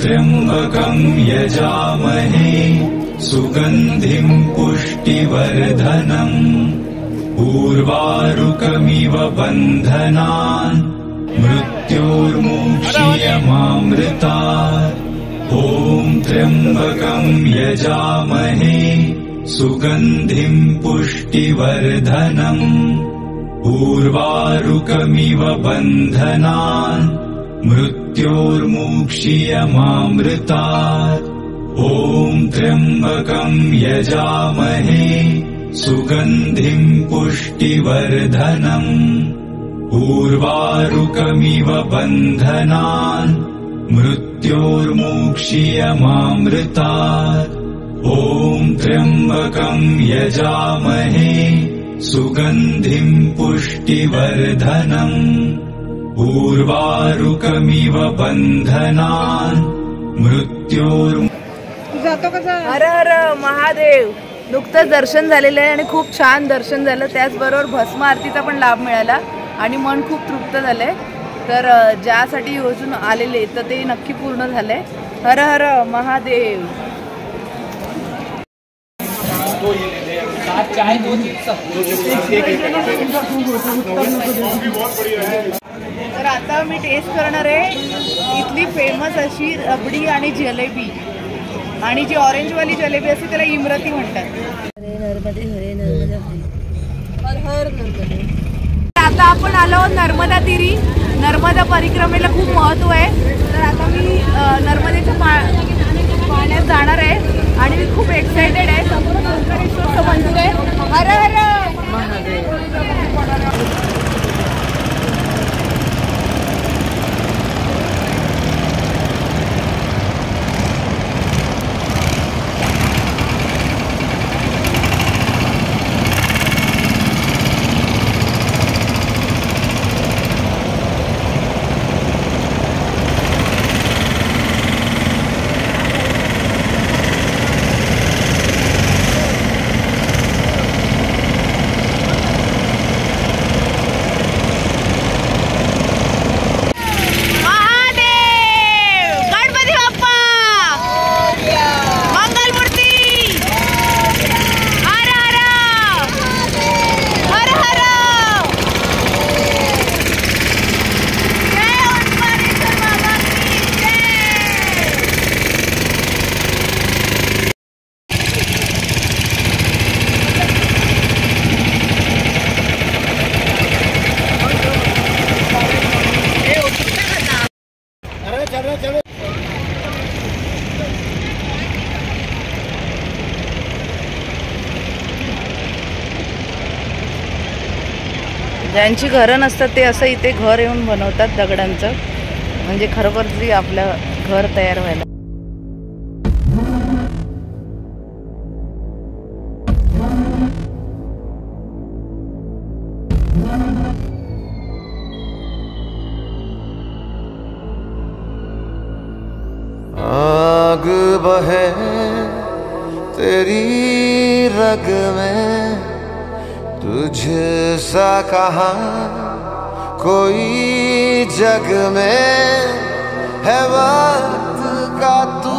त्र्यंबकं यजामहे सुगंधिं पुष्टिवर्धनम् उर्वारुकमिव बन्धनान् मृत्योर्मुक्षीयमामृतात्। ॐ त्र्यंबकं यजामहे सुगंधिं पुष्टिवर्धनम् उर्वारुकमिव बन्धनान् मृत्योर्मुक्षीयमामृतात्। ॐ त्र्यंबकं यजामहे सुगंधिं पुष्टिवर्धनम् उर्वारुकमिव बन्धनान् मृत्योर्मुक्षीयमामृतात्। ॐ त्र्यंबकं यजामहे सुगंधिं पुष्टिवर्धनम् उर्वारुकमिव बन्धनान् मृत्योर् हर हर महादेव। नुकतंच दर्शन झालेलं आहे आणि खूप छान दर्शन झालं। त्याचबरोबर भस्म आरतीचा पण लाभ मिळाला आणि मन खूप तृप्त झाले। तर ज्यासाठी योजून आलेले तर ते नक्की पूर्ण झाले। हर हर महादेव। तर आता मी टेस्ट करणार आहे इथली फेमस अशी रबडी आणि जलेबी, आणि जी ऑरेंजवाली जलेबी असते त्याला इमरती म्हणतात। हरे नर्मदे हरे नर्मदे हर हर नर्मदे। आता आपण आलो नर्मदा तीरी। नर्मदा परिक्रमेला खूप महत्त्व आहे। तर आता मी नर्मदेच्या पाण्यात जाणार आहे आणि मी खूप एक्साइटेड आहे। समोर ओंकारेश्वरचं मंदिर आहे। हर हर महादेव। ज्यांची घरं नसतात ते असं इथे घर येऊन बनवतात दगडांचं, म्हणजे खरोखर आपलं घर तयार व्हायला। आग बहे तेरी रग में, तुझसा कहाँ कोई जग में है। वक्त का तू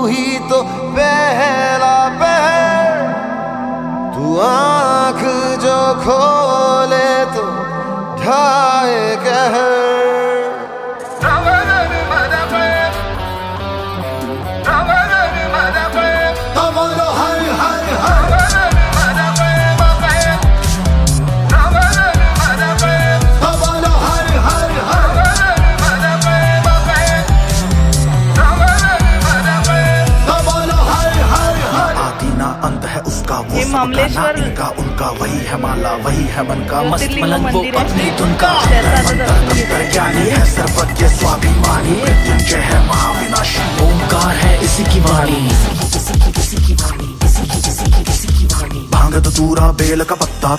ही तो पहला पहर, तू आँख जो खोले तो ढाए कहर। मामलेश्वर का उनका वही है माला, वही है मन का मस्त मलंग, वो अपनी धुन का ज्ञानी है, सर्वज्ञ स्वाभिमानी, मृत्युंजय है महाविनाशी, ओंकार है इसी की वाणी। भांग धतूरा बेल का पत्ता